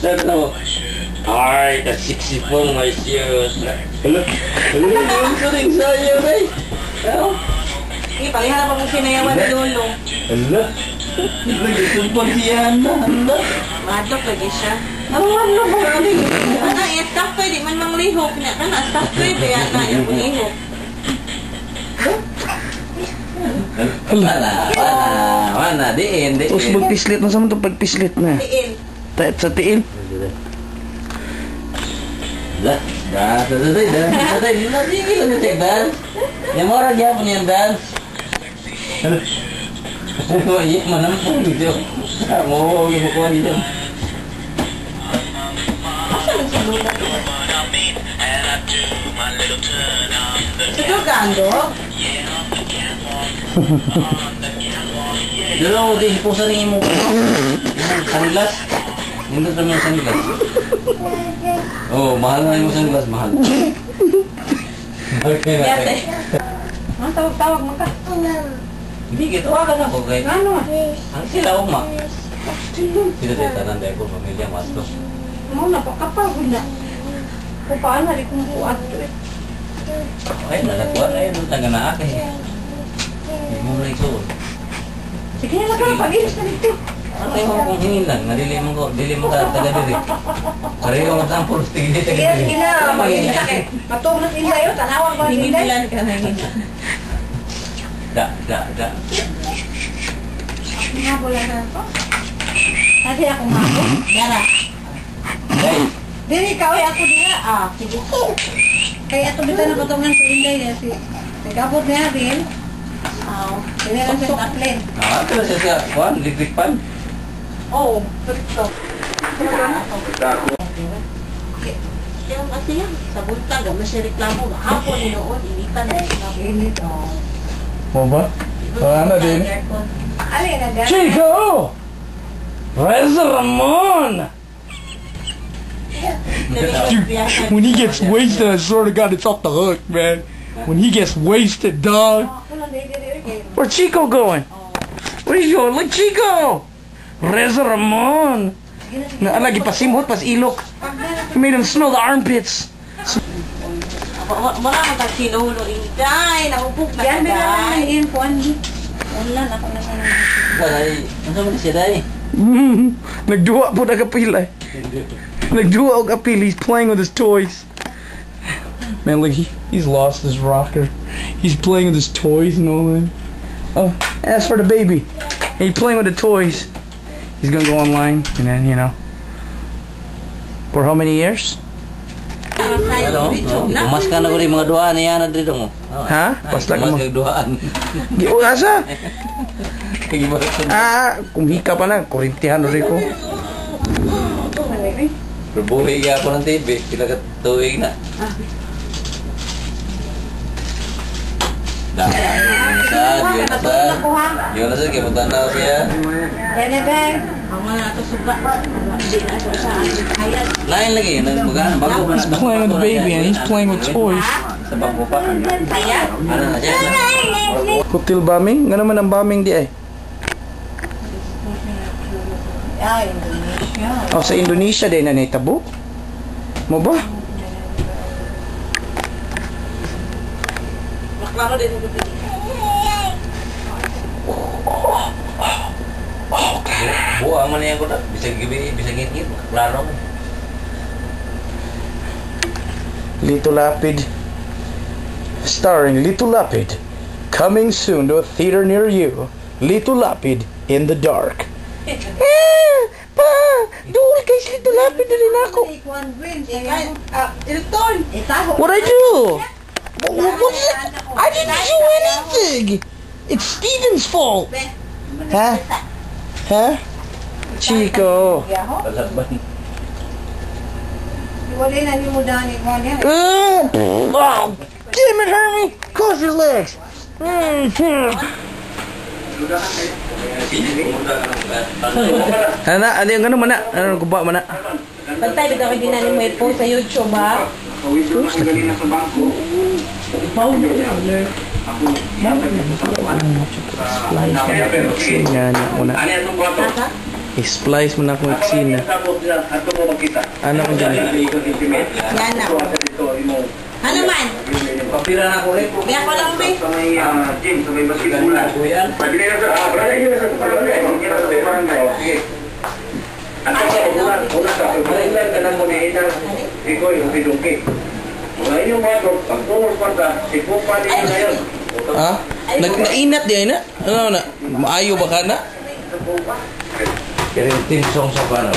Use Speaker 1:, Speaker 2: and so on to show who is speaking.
Speaker 1: Sabi na mo, ay, kasiksi po, my shoes. Hello? Hello? Ito rin sa'yo, ay. Ano?
Speaker 2: Palihan pa mo sinayawan ni Lolo.
Speaker 1: Hello? Nagsumpon siya na. Hello?
Speaker 2: Madok lagi siya.
Speaker 1: Ano ba?
Speaker 2: Ano, i-staff ko, di man manglihok. Ano, staff ko, kaya na, yung lihok.
Speaker 1: Wala, diin.
Speaker 3: Tapos magpislit na sa mga pagpislit na.
Speaker 2: Tiin.
Speaker 3: Tayo sa tiil.
Speaker 1: Dah, yang mau orang dia punya dance. Oh iya, mana pun gitu. Mau kuat gitu.
Speaker 2: Asa lang sa Lolo? Siguro gando?
Speaker 1: Dulu di pusing mo. Sunglass. Nindot naman yung sunglass. Oh, mahal na yung sunglass, mahal. Okay,
Speaker 2: Yate. Ang tawag-tawag mo ka.
Speaker 1: Hindi, gitu agad ako kay.
Speaker 2: Ano?
Speaker 1: Ang sila uma. Sila tayo tanan dahil ko, pamilya, masto.
Speaker 2: Ano, napakapagod na. Kung paano, di kong buat.
Speaker 1: Ay, nalakuan ay, nung taga na akin. Hindi mo na isuon.
Speaker 2: Sige na lang, pag-inis na dito.
Speaker 1: Ano yung mga kong hingin lang, nadili mo ko, dili mo ka taga diri. Pareho mo tang puros tigil taga
Speaker 2: Sige,
Speaker 1: diri.
Speaker 2: sige na, mag-inis ka kay. Matulog nila yun, tanawag mo nila. Hinihilan ka na yun.
Speaker 1: Da.
Speaker 2: Nga bola na ako. Kasi ako nga ako. Yara.
Speaker 1: Hey,
Speaker 2: Dili, ikaw ay ako nila. Ah, sige. Kaya ato bita na patungan sa Inday niya si nagabot niya rin. Sila lang sa tatlin.
Speaker 1: terus siya kuan electric pan.
Speaker 2: Oo, ito. Kaya kasi yan, sa buntag, gawin siya reklamo. Hapon ni noon, initan na reklamo. Init, oo.
Speaker 3: Mo ba? Ano din?
Speaker 2: Alin na gano'n?
Speaker 3: Chico! Where's Ramon? Dude, when he gets wasted, I swear to God, it's off the hook, man. When he gets wasted, dog. Where's Chico going? Where's he going? Look, Chico! Reza Ramon! Lagi pasimhot, pas ilok. He made him smell the armpits.
Speaker 2: Wala mo tag sinulo. Inday, nahupok na ka, day. Yan, wala na ako na sa
Speaker 1: Dai, ano mo siya dai?
Speaker 3: Nagduwa po nagapila. Nagduwa og apil. He's playing with his toys. Man, look, he's lost his rocker. He's playing with his toys and all that. Oh, as for the baby, he's playing with the toys. He's gonna go online and then, you know. For how many years?
Speaker 1: Ano? Umas ka na ko rin mga duaan niya na dito mo.
Speaker 3: Ha? Basta ka mo.
Speaker 1: Umas ka duaan.
Speaker 3: Asa?
Speaker 1: Gimana?
Speaker 3: Kumhika pa na. Kurintihan rin ko.
Speaker 1: Berbuhi ka ako ng TV. Kila ka tuwing na. Dah. Gimana sih? Kayak tanda siya.
Speaker 2: Yan na, day. Ang mga nato suga. Hindi na ito sa hayat.
Speaker 1: Lain lagi. Bago pa
Speaker 3: He's playing with the baby and he's playing with toys.
Speaker 1: sa bago pa.
Speaker 2: Hayat?
Speaker 1: Ano na siya?
Speaker 3: Cocktail bombing? Nga naman ang bombing di ay.
Speaker 2: Ay, Indonesia.
Speaker 3: Oh, sa Indonesia din na naitabo? Mo ba?
Speaker 2: Maklaro din ito.
Speaker 1: Buang mana yang ko na. Bisa ngit-ngit. Klaro ko.
Speaker 3: Lito Lapid. Starring Lito Lapid. Coming soon to a theater near you. Lito Lapid in the dark. Pa! Dual kay si Lito Lapid na rin ako.
Speaker 2: Ilton!
Speaker 3: What I do? What's it? I didn't do anything. It's Steven's fault. Huh? Huh? Chico.
Speaker 1: Palaban.
Speaker 2: Wala na ni mo dani mo niya.
Speaker 3: Oh, damn it, Hermie! Cross your legs. Ano yung gano'n mana? Ano yung kuba mana?
Speaker 2: Bantay bitaw din na ni mo i-post sa YouTube ha.
Speaker 3: Yan, muna. I-splice mo na akong eksena. Ano ko dyan?
Speaker 2: Yan na. Ano man?
Speaker 1: Papira na ko rin.
Speaker 2: Kaya ko lang, be.
Speaker 3: Ha? Nainat di na? Ano na? Maayo ba ka na?
Speaker 1: Kaya yung team song sa paano.